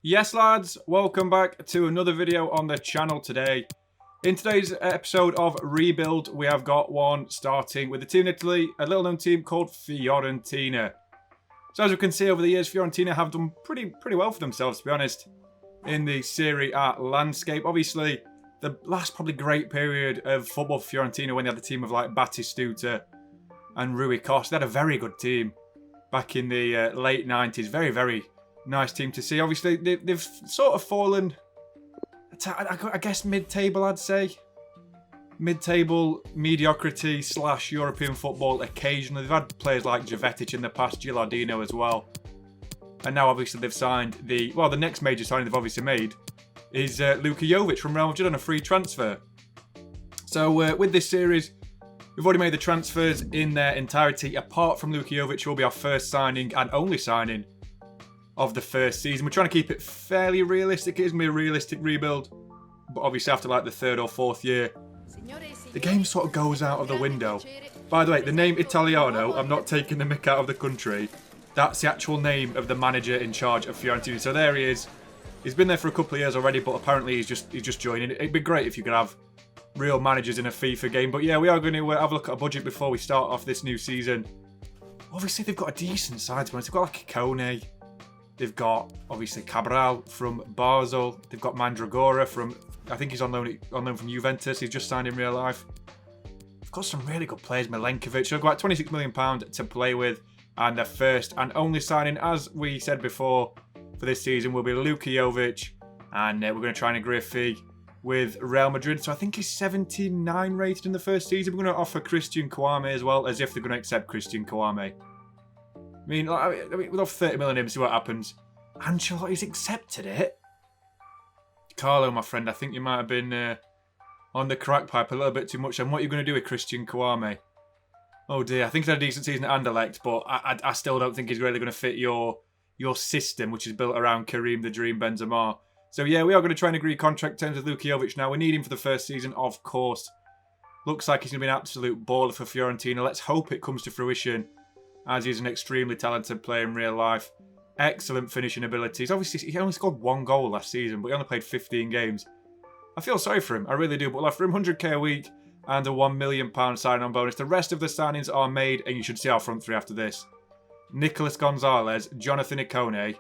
Yes lads, welcome back to another video on the channel today. In today's episode of Rebuild, we have got one starting with a team in Italy, a little known team called Fiorentina. So as we can see over the years, Fiorentina have done pretty well for themselves, to be honest, in the Serie A landscape. Obviously, the last probably great period of football for Fiorentina when they had the team of like Batistuta and Rui Costa. They had a very good team back in the late 90s. Very nice team to see. Obviously, they've sort of fallen, I guess, mid-table, I'd say. Mid-table mediocrity / European football occasionally. They've had players like Jovic in the past, Gilardino as well. And now, obviously, they've signed the next major signing they've obviously made is Luka Jovic from Real Madrid on a free transfer. So, with this series, we've already made the transfers in their entirety, apart from Luka Jovic, who will be our first signing and only signing of the first season. We're trying to keep it fairly realistic. It is going to be a realistic rebuild, but obviously after like the third or fourth year, the game sort of goes out of the window. By the way, the name Italiano, I'm not taking the mick out of the country. That's the actual name of the manager in charge of Fiorentina. So there he is. He's been there for a couple of years already, but apparently he's just joining. It'd be great if you could have real managers in a FIFA game. But yeah, we are going to have a look at a budget before we start off this new season. Obviously, they've got a decent side to be honest. They've got like a Kone. They've got, obviously, Cabral from Basel. They've got Mandragora from, I think he's on loan from Juventus. He's just signed in real life. They've got some really good players. Milenkovic. They've got £26 million to play with. And their first and only signing, as we said before, for this season will be Luka Jovic. And we're going to try and agree a fee with Real Madrid. So I think he's 79 rated in the first season. We're going to offer Christian Kouame as well, as if they're going to accept Christian Kouame. I mean, we'll have 30 million in, see what happens. Ancelotti's accepted it. Carlo, my friend, I think you might have been on the crack pipe a little bit too much. And what are you going to do with Christian Kouame? Oh dear, I think he's had a decent season at Anderlecht, but I still don't think he's really going to fit your system, which is built around Karim the Dream Benzema. So yeah, we are going to try and agree contract terms with Luka Jovic now. We need him for the first season, of course. Looks like he's going to be an absolute baller for Fiorentina. Let's hope it comes to fruition, as he's an extremely talented player in real life. Excellent finishing abilities. Obviously, he only scored one goal last season, but he only played 15 games. I feel sorry for him, I really do. But we'll offer him 100k a week and a £1 million sign-on bonus. The rest of the signings are made, and you should see our front three after this. Nicolas Gonzalez, Jonathan Ikone,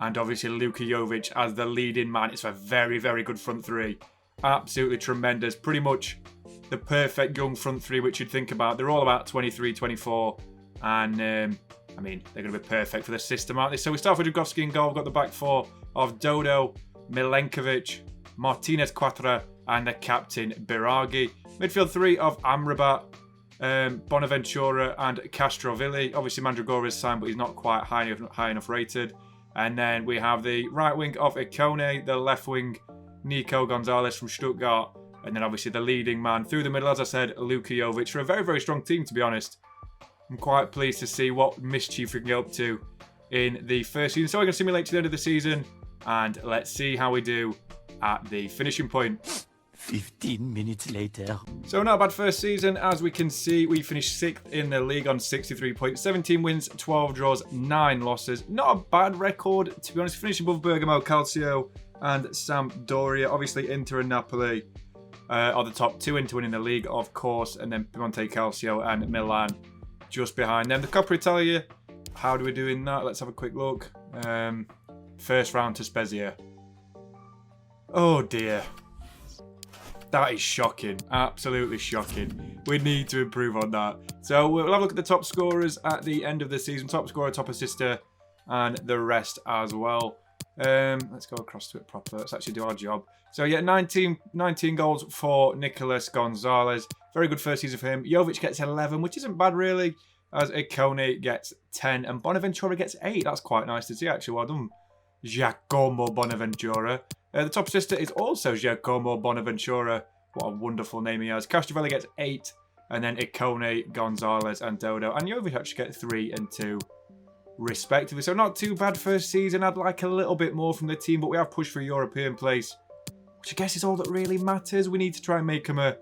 and obviously Luka Jovic as the leading man. It's a very good front three. Absolutely tremendous. Pretty much the perfect young front three, which you'd think about. They're all about 23, 24. And, I mean, they're going to be perfect for the system, aren't they? So we start with Dragowski in goal. We've got the back four of Dodo, Milenkovic, Martinez Quatra, and the captain, Biraghi. Midfield three of Amrabat, Bonaventura, and Castrovilli. Obviously, Mandragora is signed, but he's not quite high enough rated. And then we have the right wing of Ikone, the left wing, Nico Gonzalez from Stuttgart. And then, obviously, the leading man through the middle, as I said, Luka Jovic. For a very strong team, to be honest. I'm quite pleased to see what mischief we can get up to in the first season. So we're going to simulate to the end of the season, and let's see how we do at the finishing point. 15 minutes later. So not a bad first season. As we can see, we finished 6th in the league on 63 points. 17 wins, 12 draws, 9 losses. Not a bad record, to be honest. Finishing above Bergamo, Calcio, and Sampdoria. Obviously, Inter and Napoli are the top two in to win in the league, of course. And then Piemonte Calcio and Milan just behind them. The Coppa Italia, how do we do in that? Let's have a quick look. First round to Spezia. Oh dear. That is shocking. Absolutely shocking. We need to improve on that. So we'll have a look at the top scorers at the end of the season. Top scorer, top assister, and the rest as well. Let's go across to it proper. Let's actually do our job. So yeah, 19 goals for Nicolas Gonzalez. Very good first season for him. Jovic gets 11, which isn't bad really, as Ikone gets 10 and Bonaventura gets 8. That's quite nice to see actually. Well done, Giacomo Bonaventura. The top assister is also Giacomo Bonaventura. What a wonderful name he has. Castrovilli gets 8, and then Ikone, Gonzalez, and Dodo. And Jovic actually get 3 and 2, respectively. So not too bad first season. I'd like a little bit more from the team, but we have pushed for a European place, which I guess is all that really matters. We need to try and make him a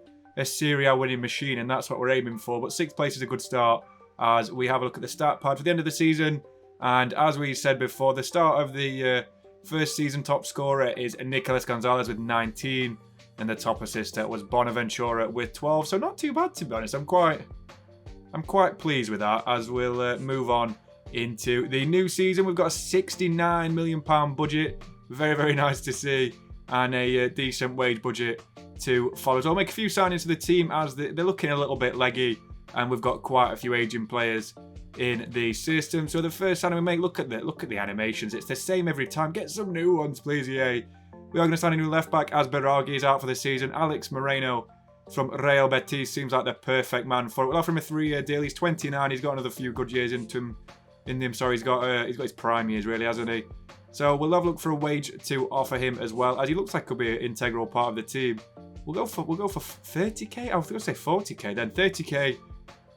Serie A winning machine, and that's what we're aiming for. But 6th place is a good start, as we have a look at the start pad for the end of the season. And as we said before, the start of the First season top scorer is Nicolas Gonzalez with 19, and the top assister was Bonaventura with 12. So not too bad, to be honest. I'm quite pleased with that. As we'll move on into the new season, we've got a £69 million budget. Very, very nice to see, and a decent wage budget to follow. So I'll make a few signings to the team as they're looking a little bit leggy, and we've got quite a few aging players in the system. So the first signing we make, look at the animations. It's the same every time. Get some new ones, please, EA. We are going to sign a new left back as Berardi is out for the season. Alex Moreno from Real Betis seems like the perfect man for it. We'll offer him a 3-year deal. He's 29. He's got another few good years into him. He's got his prime years, really, hasn't he? So we'll have a look for a wage to offer him as well, as he looks like could be an integral part of the team. We'll go for 30k. I was going to say 40k, then 30k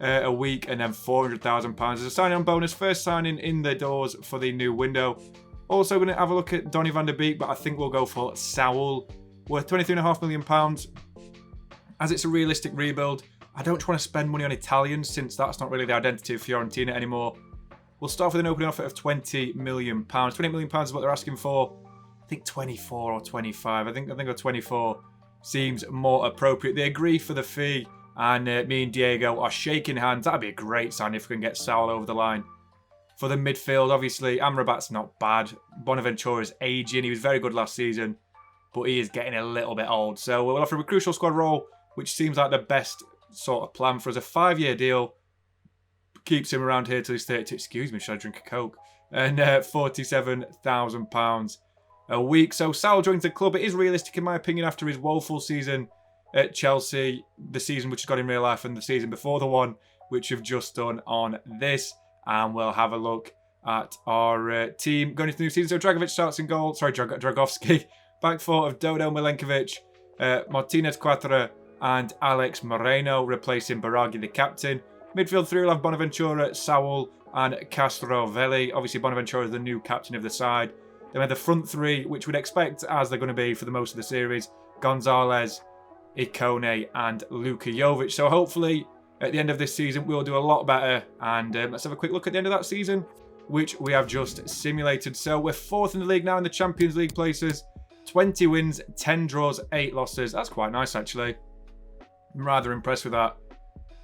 a week, and then £400,000 as a signing-on bonus. First signing in the doors for the new window. Also going to have a look at Donny van der Beek, but I think we'll go for Saul, worth £23.5 million. As it's a realistic rebuild, I don't want to spend money on Italians since that's not really the identity of Fiorentina anymore. We'll start with an opening offer of £20 million. £28 million is what they're asking for. I think 24 or 25. I think 24 seems more appropriate. They agree for the fee, and me and Diego are shaking hands. That'd be a great sign if we can get Saul over the line. For the midfield, obviously, Amrabat's not bad. Bonaventura's aging. He was very good last season, but he is getting a little bit old. So we'll offer him a crucial squad role, which seems like the best sort of plan for us. A 5-year deal. Keeps him around here till he's 32. Excuse me, should I drink a Coke? And £47,000 a week. So Saul joins the club. It is realistic, in my opinion, after his woeful season at Chelsea, the season which has got in real life, and the season before the one which we've just done on this. And we'll have a look at our team going into the new season. So Dragovic starts in goal. Sorry, Dragovski. Back four of Dodo Milenkovic, Martinez Quatra, and Alex Moreno, replacing Berardi, the captain. Midfield three will have Bonaventura, Saul, and Castrovelli. Obviously, Bonaventura is the new captain of the side. Then we have the front three, which we'd expect, as they're going to be for the most of the series, Gonzalez, Ikone, and Luka Jovic. So hopefully, at the end of this season, we'll do a lot better. And let's have a quick look at the end of that season, which we have just simulated. So we're fourth in the league now in the Champions League places. 20 wins, 10 draws, 8 losses. That's quite nice, actually. I'm rather impressed with that,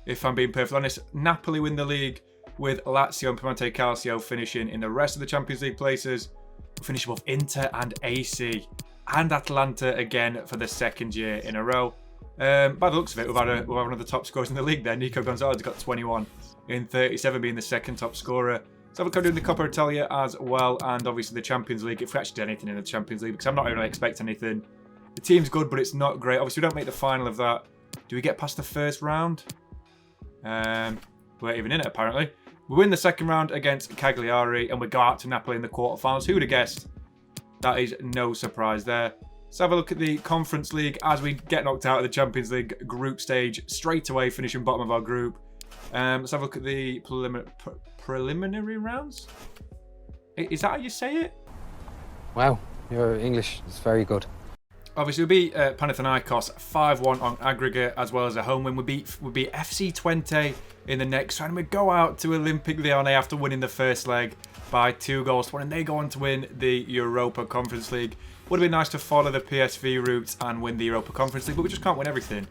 if I'm being perfectly honest. Napoli win the league, with Lazio and Piemonte Calcio finishing in the rest of the Champions League places. We'll finish above Inter and AC and Atalanta again for the second year in a row. By the looks of it, we'll have one of the top scorers in the league there. Nico Gonzalez got 21 in 37, being the second top scorer. So we'll come doing the Coppa Italia as well, and obviously the Champions League, if we actually do anything in the Champions League, because I'm not really expecting anything. The team's good, but it's not great. Obviously, we don't make the final of that. Do we get past the first round? We're even in it, apparently. We win the second round against Cagliari, and we go out to Napoli in the quarterfinals. Who would have guessed? That is no surprise there. Let's have a look at the Conference League as we get knocked out of the Champions League group stage straight away, finishing bottom of our group. Let's have a look at the preliminary rounds. Is that how you say it? Wow, your English is very good. Obviously, we beat Panathinaikos 5-1 on aggregate, as well as a home win. We beat FC Twente in the next round. We go out to Olympic Lyonnais after winning the first leg by 2-1, and they go on to win the Europa Conference League. Would have been nice to follow the PSV route and win the Europa Conference League, but we just can't win everything.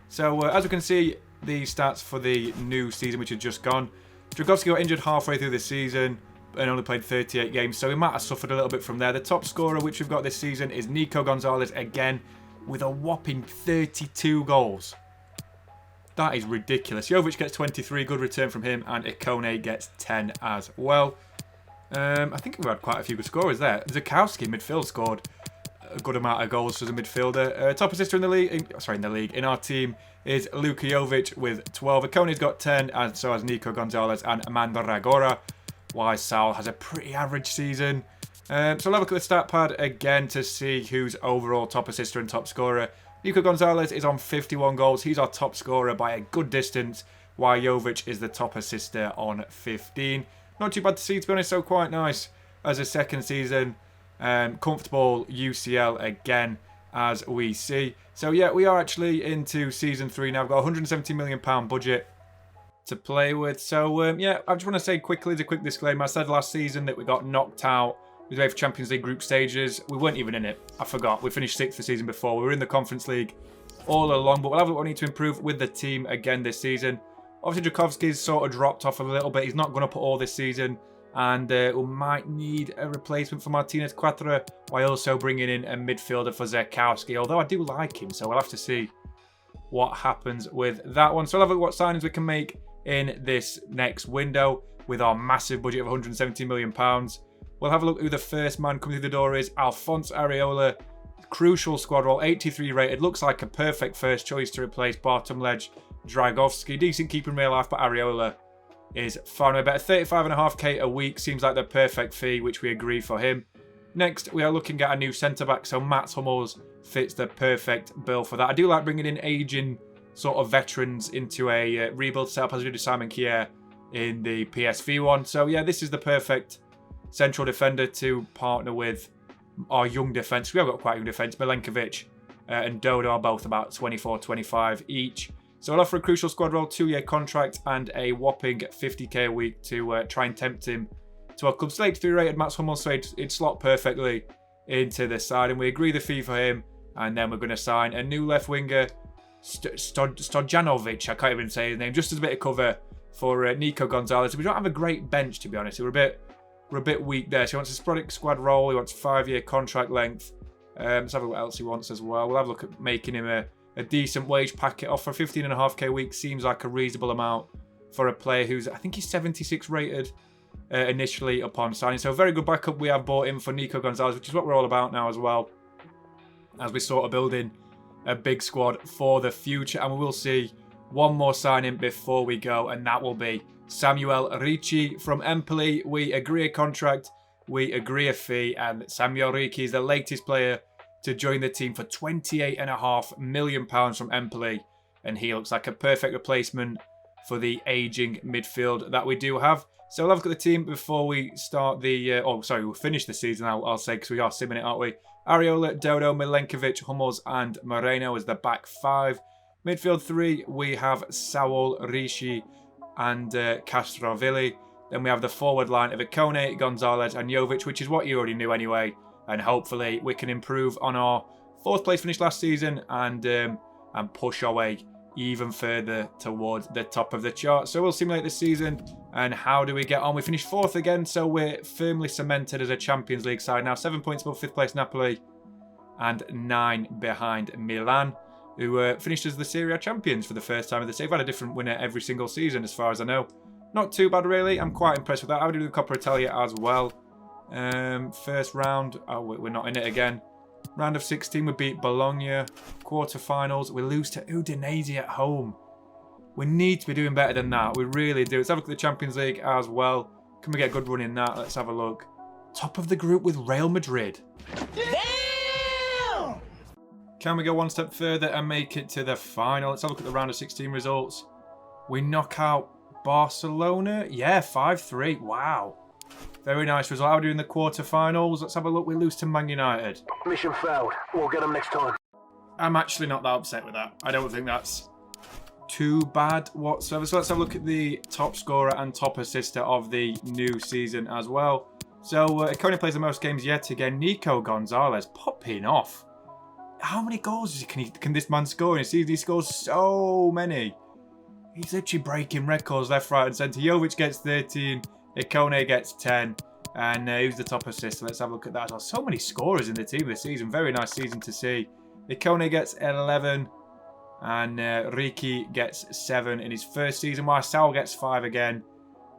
So, as we can see, the stats for the new season, which had just gone. Dragovski got injured halfway through the season and only played 38 games, so he might have suffered a little bit from there. The top scorer, which we've got this season, is Nico Gonzalez again, with a whopping 32 goals. That is ridiculous. Jovic gets 23, good return from him, and Ikone gets 10 as well. I think we've had quite a few good scorers there. Zakowski midfield scored a good amount of goals as a midfielder. Top assister in the league, in our team is Luka Jovic with 12. Ikone's got 10, and so has Nico Gonzalez and Amanda Ragora. Why Saul has a pretty average season. So I'll have a look at the stat pad again to see who's overall top assister and top scorer. Nico Gonzalez is on 51 goals. He's our top scorer by a good distance, while Jovic is the top assister on 15. Not too bad to see, to be honest, so quite nice as a second season. Comfortable UCL again, as we see. So yeah, we are actually into season 3 now. We've got a £170 million budget to play with. So yeah, I just want to say quickly, as a quick disclaimer, I said last season that we got knocked out We played for Champions League group stages. We weren't even in it. I forgot. We finished 6th the season before. We were in the Conference League all along, but we'll have a look what we need to improve with the team again this season. Obviously, Djokovski's sort of dropped off a little bit. He's not going up all this season, and we might need a replacement for Martinez Quattro while also bringing in a midfielder for Zerkowski, although I do like him, so we'll have to see what happens with that one. So we'll have a look what signings we can make in this next window with our massive budget of £117 million. We'll have a look who the first man coming through the door is. Alphonse Areola, crucial squad role, 83 rated. Looks like a perfect first choice to replace Bartomlej Dragovski. Decent keeper in real life, but Areola is far and away better. 35.5k a week seems like the perfect fee, which we agree for him. Next, we are looking at a new centre-back, so Mats Hummels fits the perfect bill for that. I do like bringing in aging sort of veterans into a rebuild setup, as we did with Simon Kjaer in the PSV one. So yeah, this is the perfect central defender to partner with our young defence. We have got quite a young defence. Milenkovic and Dodo are both about 24, 25 each. So I'll offer a crucial squad role, 2-year contract, and a whopping 50k a week to try and tempt him to our club. Still 83 rated Mats Hummels, so it'd slot perfectly into the side. And we agree the fee for him, and then we're going to sign a new left winger, Stojanovic, I can't even say his name, just as a bit of cover for Nico Gonzalez. We don't have a great bench, to be honest. We're a bit weak there. So he wants a sporadic squad role. He wants 5-year contract length. Let's have a look what else he wants as well. We'll have a look at making him a decent wage packet offer. 15.5k a week seems like a reasonable amount for a player who's, I think he's 76 rated initially upon signing. So a very good backup we have bought in for Nico Gonzalez, which is what we're all about now as well, as we sort of build in a big squad for the future. And we will see one more signing before we go, and that will be Samuel Ricci from Empoli. We agree a contract, we agree a fee, and Samuel Ricci is the latest player to join the team for £28.5 million from Empoli, and he looks like a perfect replacement for the ageing midfield that we do have. So we'll have a look at the team before we start the, we'll finish the season, I'll say, because we are simming it, aren't we? Areola, Dodo, Milenkovic, Hummels, and Moreno as the back five. Midfield three, we have Saul, Ricci, and Castrovilli. Then we have the forward line of Ikone, Gonzalez, and Jovic, which is what you already knew anyway. And hopefully we can improve on our 4th place finish last season and push our way even further towards the top of the chart. So we'll simulate this season, and how do we get on? We finished 4th again, so we're firmly cemented as a Champions League side now. 7 points above 5th place Napoli and 9 behind Milan, who finished as the Serie A champions for the first time of the season. They've had a different winner every single season as far as I know. Not too bad really. I'm quite impressed with that. I would do the Coppa Italia as well. First round, we're not in it again. Round of 16, we beat Bologna. Quarterfinals, we lose to Udinese at home. We need to be doing better than that. We really do. Let's have a look at the Champions League as well. Can we get a good run in that? Let's have a look. Top of the group with Real Madrid. Damn! Can we go one step further and make it to the final? Let's have a look at the round of 16 results. We knock out Barcelona. Yeah, 5-3. Wow. Very nice result. How are we doing in the quarterfinals? Let's have a look. We lose to Man United. Mission failed. We'll get them next time. I'm actually not that upset with that. I don't think that's too bad whatsoever. So let's have a look at the top scorer and top assister of the new season as well. So Ikone plays the most games yet again. Nico Gonzalez popping off. How many goals can this man score in a season? He scores so many. He's literally breaking records left, right and centre. Jovic gets 13. Ikone gets 10. And who's the top assist? Let's have a look at that as well. So many scorers in the team this season. Very nice season to see. Ikone gets 11. And Ricci gets 7 in his first season. While Saul gets 5 again.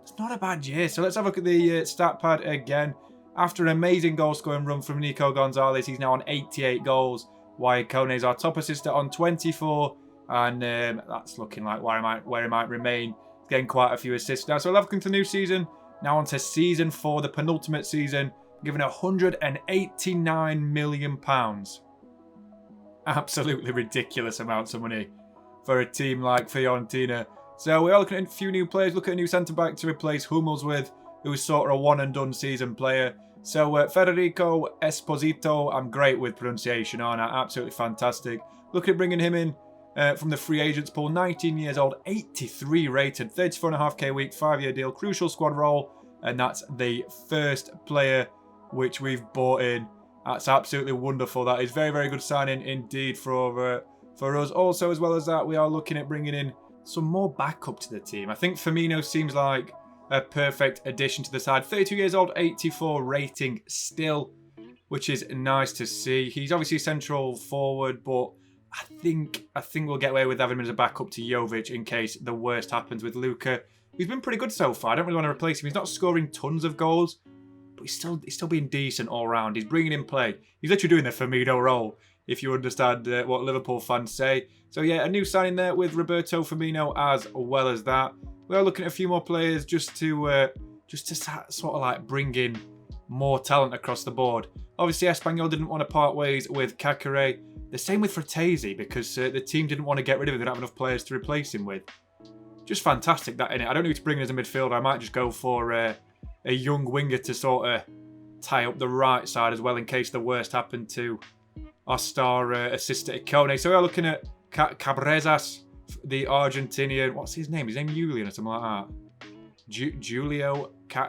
It's not a bad year. So let's have a look at the stat pad again. After an amazing goal scoring run from Nico Gonzalez, he's now on 88 goals. While Ikone is our top assister on 24. And that's looking like where he might remain. He's getting quite a few assists now. So we'll have a look into the new season. Now on to season 4, the penultimate season, given £189 million. Absolutely ridiculous amounts of money for a team like Fiorentina. So we are looking at a few new players. Look at a new centre-back to replace Hummels with, who is sort of a one-and-done season player. So Federico Esposito, I'm great with pronunciation, aren't I? Absolutely fantastic. Look at bringing him in from the free agents pool. 19 years old, 83 rated, 34.5k a week, 5-year deal, crucial squad role, and that's the first player which we've bought in. That's absolutely wonderful. That is very, very good signing indeed for us. Also, as well as that, we are looking at bringing in some more backup to the team. I think Firmino seems like a perfect addition to the side. 32 years old, 84 rating still, which is nice to see. He's obviously central forward, but I think we'll get away with having him as a backup to Jovic in case the worst happens with Luka. He's been pretty good so far. I don't really want to replace him. He's not scoring tons of goals, but he's still being decent all round. He's bringing in play. He's literally doing the Firmino role, if you understand what Liverpool fans say. So yeah, a new signing there with Roberto Firmino as well as that. We are looking at a few more players just to sort of like bring in more talent across the board. Obviously, Espanyol didn't want to part ways with Caqueret. The same with Fratesi, because the team didn't want to get rid of him. They don't have enough players to replace him with. Just fantastic, that, innit? I don't need to bring him as a midfielder. I might just go for a young winger to sort of tie up the right side as well in case the worst happened to our star assistant at Kone. So we are looking at Cabrezas, the Argentinian. What's his name? His name Julian or something like that. Julio I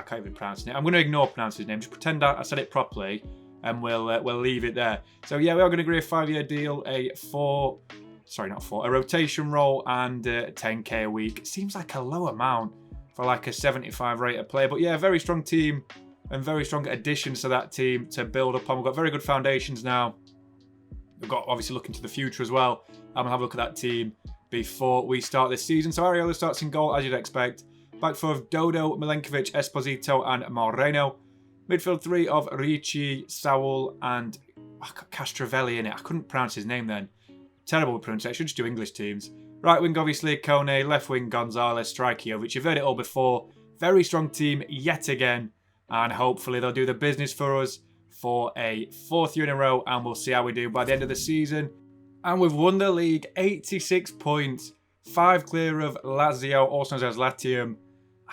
can't even pronounce it. I'm going to ignore pronouncing his name. Just pretend I said it properly, and we'll leave it there. So yeah, we are going to agree a 5-year deal, a rotation role, and 10k a week. It seems like a low amount for like a 75 rated player, but yeah, very strong team and very strong additions to that team to build upon. We've got very good foundations now. We've got obviously looking to the future as well. I'm gonna have a look at that team before we start this season. So Ariola starts in goal as you'd expect. Back four of Dodo, Milenkovic, Esposito, and Moreno. Midfield three of Ricci, Saul, and Castrovelli in it. I couldn't pronounce his name then. Terrible with pronunciation. I should just do English teams. Right wing, obviously, Kone. Left wing, Gonzalez. Strike, Jovic. You've heard it all before. Very strong team yet again. And hopefully they'll do the business for us for a 4th year in a row. And we'll see how we do by the end of the season. And we've won the league. 86 points. 5 clear of Lazio, also known as Latium.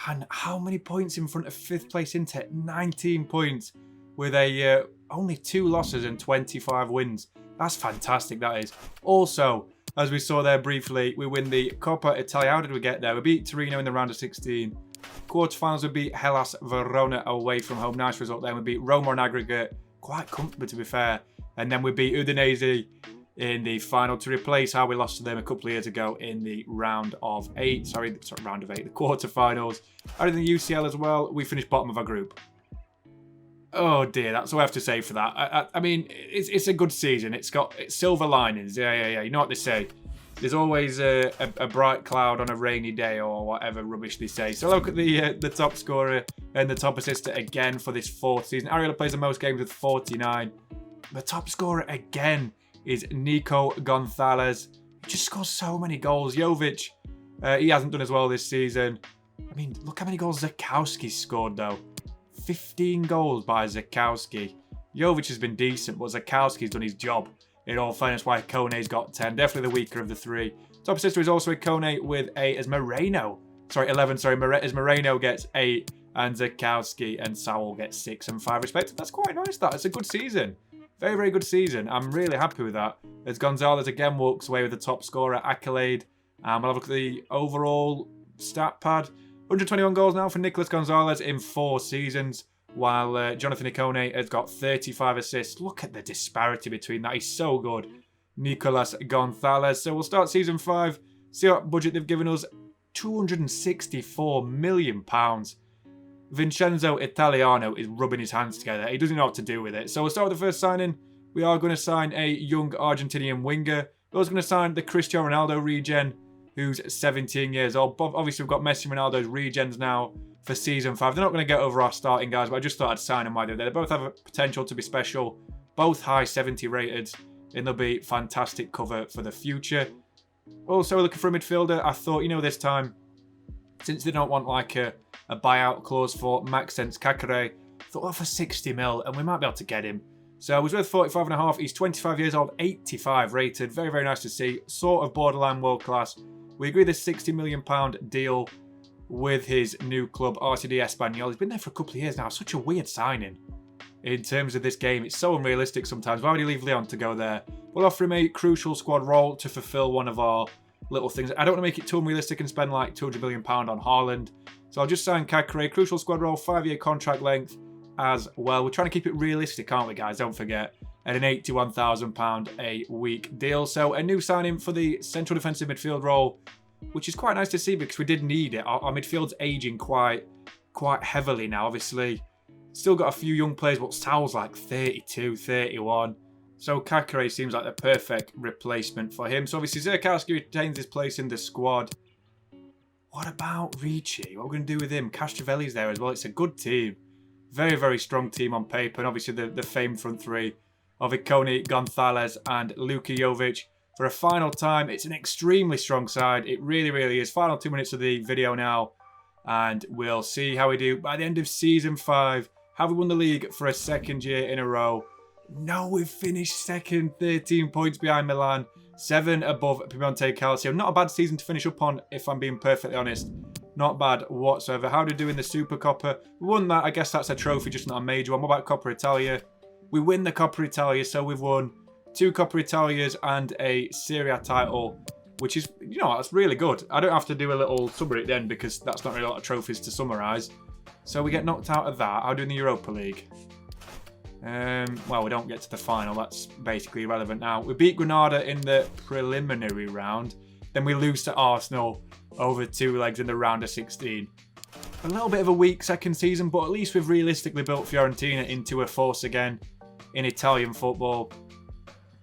And how many points in front of 5th place Inter? 19 points. With a only 2 losses and 25 wins. That's fantastic, that is. Also, as we saw there briefly, we win the Coppa Italia. How did we get there? We beat Torino in the round of 16. Quarterfinals, we beat Hellas Verona away from home. Nice result there. We beat Roma on aggregate. Quite comfortable, to be fair. And then we beat Udinese in the final to replace how we lost to them a couple of years ago in the round of 8. Sorry, round of 8, the quarterfinals. Other than UCL as well, we finished bottom of our group. Oh dear, that's all I have to say for that. I mean, it's a good season. It's silver linings. Yeah. You know what they say. There's always a bright cloud on a rainy day or whatever rubbish they say. So look at the top scorer and the top assister again for this 4th season. Ariola plays the most games with 49. The top scorer again is Nico Gonzalez. He just scores so many goals. Jovic, he hasn't done as well this season. I mean, look how many goals Zakowski scored though. 15 goals by Zakowski. Jovic has been decent, but Zakowski's done his job. In all fairness, why Kone's got 10. Definitely the weaker of the 3. Top assister is also a Kone with 8 as Moreno. Sorry, 11. Sorry, as Moreno gets 8 and Zakowski and Saul gets 6 and 5 respectively. That's quite nice, that. It's a good season. Very, very good season. I'm really happy with that. As Gonzalez again walks away with the top scorer accolade. We'll have a look at the overall stat pad. 121 goals now for Nicolas Gonzalez in 4 seasons, while Jonathan Ikone has got 35 assists. Look at the disparity between that. He's so good. Nicolas Gonzalez. So we'll start season 5. See what budget they've given us. £264 million. Vincenzo Italiano is rubbing his hands together. He doesn't know what to do with it. So we'll start with the first signing. We are going to sign a young Argentinian winger. We're also going to sign the Cristiano Ronaldo regen, who's 17 years old. Obviously, we've got Messi and Ronaldo's regens now for Season 5. They're not going to get over our starting guys, but I just thought I'd sign them while they're there. They both have a potential to be special. Both high 70 rated, and they'll be fantastic cover for the future. Also, looking for a midfielder. I thought, this time, since they don't want like a buyout clause for Maxence Caqueret, I thought, for 60 mil, and we might be able to get him. So he's worth 45.5. He's 25 years old, 85 rated. Very, very nice to see. Sort of borderline world class. We agreed this £60 million deal with his new club, RCD Espanyol. He's been there for a couple of years now. Such a weird signing in terms of this game. It's so unrealistic sometimes. Why would he leave Lyon to go there? We'll offer him a crucial squad role to fulfill one of our little things. I don't want to make it too unrealistic and spend like £200 million on Haaland. So I'll just sign Caqueret, crucial squad role, 5-year contract length, as well. We're trying to keep it realistic, aren't we, guys? Don't forget. At an £81,000 a week deal. So a new signing for the central defensive midfield role, which is quite nice to see because we did need it. Our midfield's aging quite heavily now, obviously. Still got a few young players, but Sal's like 32, 31. So Kakare seems like the perfect replacement for him. So obviously Zerkowski retains his place in the squad. What about Ricci? What are we going to do with him? Castrovelli's there as well. It's a good team. Very, very strong team on paper. And obviously the famed front three of Ikone, Gonzalez and Luka Jovic. For a final time, it's an extremely strong side. It really, really is. Final 2 minutes of the video now. And we'll see how we do by the end of Season 5. Have we won the league for a second year in a row? No, we've finished second, 13 points behind Milan, 7 above Piemonte Calcio. Not a bad season to finish up on, if I'm being perfectly honest. Not bad whatsoever. How do we do in the Super Coppa? We won that. I guess that's a trophy, just not a major one. What about Coppa Italia? We win the Coppa Italia, so we've won 2 Coppa Italias and a Serie A title, which is, you know, that's really good. I don't have to do a little summary at the end because that's not really a lot of trophies to summarise. So we get knocked out of that. How do we do in the Europa League? Well, we don't get to the final. That's basically irrelevant now. We beat Granada in the preliminary round. Then we lose to Arsenal over 2 legs in the round of 16. A little bit of a weak second season, but at least we've realistically built Fiorentina into a force again in Italian football.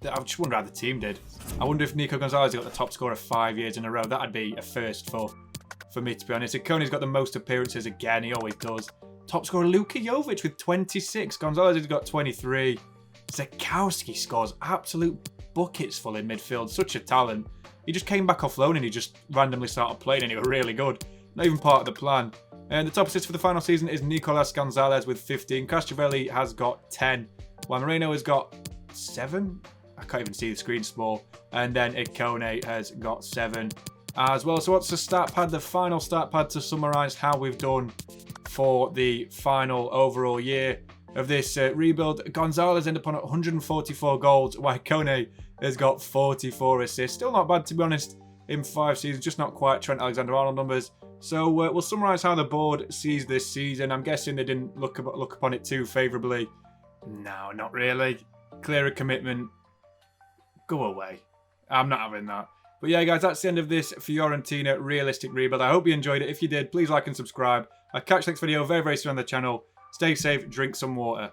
I just wonder how the team did. I wonder if Nico Gonzalez got the top score of 5 years in a row. That'd be a first for me, to be honest. Ikone's got the most appearances again. He always does. Top scorer Luka Jovic with 26. Gonzalez has got 23. Zerkowski scores absolute buckets full in midfield. Such a talent. He just came back off loan and he just randomly started playing and he was really good. Not even part of the plan. And the top assist for the final season is Nicolas Gonzalez with 15. Castrovelli has got 10. Juan Moreno has got 7. I can't even see the screen small. And then Ikone has got 7 as well. So what's the stat pad? The final stat pad to summarise how we've done for the final overall year of this rebuild. Gonzalez ended up on 144 goals, while Ikone has got 44 assists. Still not bad, to be honest, in 5 seasons. Just not quite Trent Alexander-Arnold numbers. So we'll summarise how the board sees this season. I'm guessing they didn't look upon it too favourably. No, not really. Clearer commitment. Go away. I'm not having that. But yeah, guys, that's the end of this Fiorentina realistic rebuild. I hope you enjoyed it. If you did, please like and subscribe. I'll catch you next video very, very soon on the channel. Stay safe, drink some water.